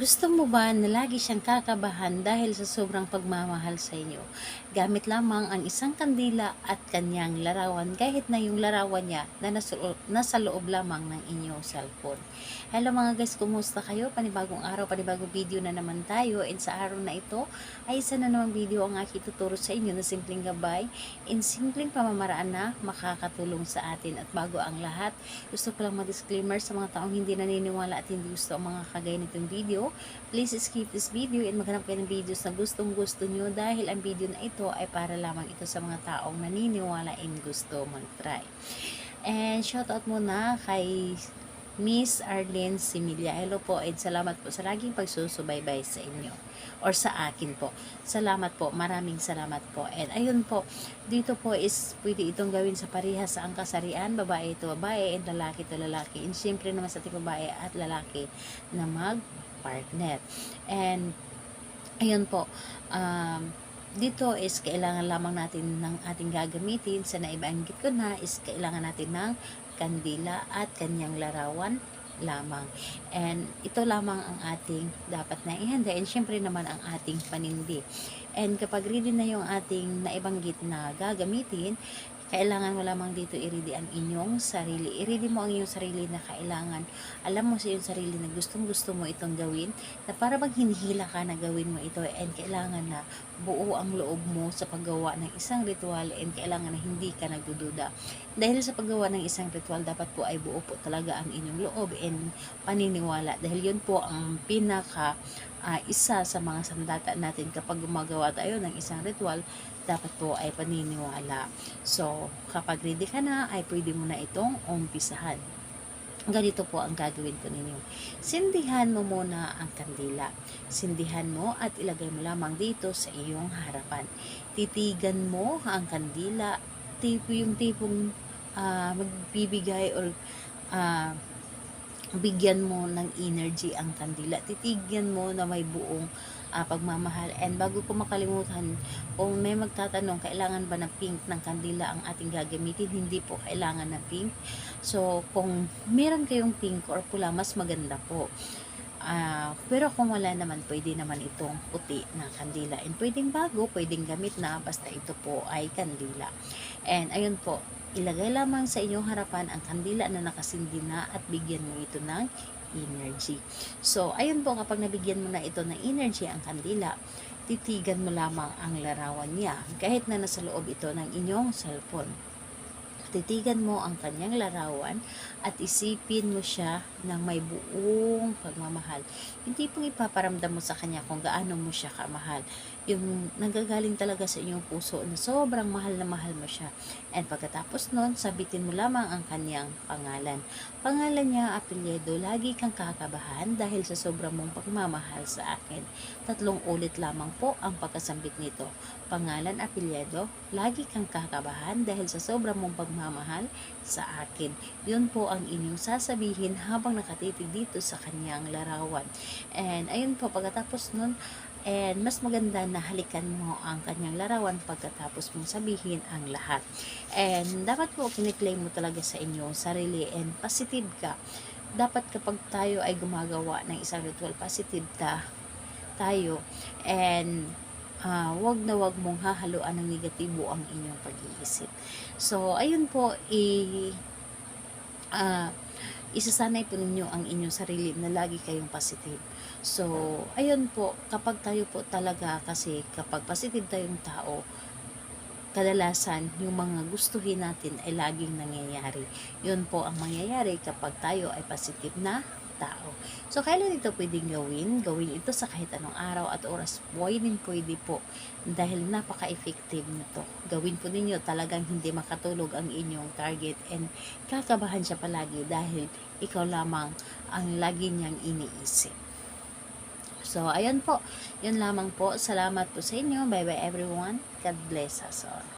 Gusto mo ba na lagi siyang kakabahan dahil sa sobrang pagmamahal sa inyo? Gamit lamang ang isang kandila at kanyang larawan kahit na yung larawan niya na nasa loob lamang ng inyong cellphone. Hello mga guys, kumusta kayo? Panibagong araw, panibagong video na naman tayo, and sa araw na ito ay isa na namang video ang aking tuturo sa inyo na simpleng gabay in simpleng pamamaraan na makakatulong sa atin. At bago ang lahat, gusto ko lang ma-disclaimer sa mga taong hindi naniniwala at hindi gusto ang mga kagaya nitong video. Please skip this video and maghanap kayo ng videos na gustong gusto nyo, dahil ang video na ito ay para lamang ito sa mga taong naniniwala and gusto mag-try. And shoutout muna kay Miss Arlene Similia. Hello po, and salamat po sa laging pagsusubaybay sa inyo or sa akin po. Salamat po, maraming salamat po. And ayun po, dito po is pwede itong gawin sa parehas sa angkasarian, babae ito babae and lalaki ito lalaki. And syempre naman sa ating babae at lalaki na mag-partner. And ayun po, dito is kailangan lamang natin ng ating gagamitin. Sa naibanggit ko na is kailangan natin ng kandila at kanyang larawan lamang. And ito lamang ang ating dapat na ihanda, and syempre naman ang ating panindi. And kapag ready na yung ating naibanggit na gagamitin, kailangan mo lamang dito i-ready ang inyong sarili. I-ready mo ang inyong sarili na kailangan. Alam mo sa iyong sarili na gustong-gusto mo itong gawin, na para bang hinihila ka na gawin mo ito, and kailangan na buo ang loob mo sa paggawa ng isang ritual, and kailangan na hindi ka nagdududa. Dahil sa paggawa ng isang ritual, dapat po ay buo po talaga ang inyong loob and paniniwala. Dahil yun po ang pinaka isa sa mga sandata natin kapag gumagawa tayo ng isang ritual, dapat po ay paniniwala. So, kapag ready ka na, ay pwede mo na itong umpisahan. Ganito po ang gagawin ko ninyo. Sindihan mo muna ang kandila. Sindihan mo at ilagay mo lamang dito sa iyong harapan. Titigan mo ang kandila, yung tipong magbibigay or bigyan mo ng energy ang kandila. Titigyan mo na may buong pagmamahal. And bago ko makalimutan, kung may magtatanong, kailangan ba ng pink ng kandila ang ating gagamitin? Hindi po kailangan ng pink. So, kung meron kayong pink or pula, mas maganda po. Pero kung wala naman, pwede naman itong puti na kandila. And pwedeng bago, pwedeng gamit na, basta ito po ay kandila. And ayun po, ilagay lamang sa inyong harapan ang kandila na nakasindi na at bigyan mo ito ng energy. So, ayun po, kapag nabigyan mo na ito ng energy ang kandila, titigan mo lamang ang larawan niya kahit na nasa loob ito ng inyong cellphone. Titigan mo ang kanyang larawan at isipin mo siya ng may buong pagmamahal. Hindi pong ipaparamdam mo sa kanya kung gaano mo siya kamahal. Yung nanggagaling talaga sa inyong puso na sobrang mahal na mahal mo siya. And pagkatapos nun, sabitin mo lamang ang kanyang pangalan. Pangalan niya, apelyido, lagi kang kakabahan dahil sa sobrang mong pagmamahal sa akin. 3 ulit lamang po ang pagkasambit nito. Pangalan, apelyido, lagi kang kakabahan dahil sa sobrang mong pagmamahal sa akin. Yun po ang inyong sasabihin habang nakatitig dito sa kanyang larawan. And ayun po, pagkatapos nun, and mas maganda na halikan mo ang kanyang larawan pagkatapos mong sabihin ang lahat. And dapat po kiniklaim mo talaga sa inyong sarili and positive ka. Dapat kapag tayo ay gumagawa ng isang ritual, positive tayo. And wag na wag mong hahaluan ng negatibo ang inyong pag-iisip. So, ayun po, isasanay po ninyo ang inyong sarili na lagi kayong positive. So, ayun po, kapag tayo po talaga, kasi kapag positive tayong tao, kadalasan yung mga gustuhin natin ay laging nangyayari. Yun po ang mangyayari kapag tayo ay positive na tao. So, kailan ito pwedeng gawin? Gawin ito sa kahit anong araw at oras. Pwede po dahil napaka-effective nito. Gawin po ninyo, talagang hindi makatulog ang inyong target and kakabahan siya palagi dahil ikaw lamang ang lagi niyang iniisip. So, ayun po. Yun lamang po. Salamat po sa inyo. Bye-bye everyone. God bless us all.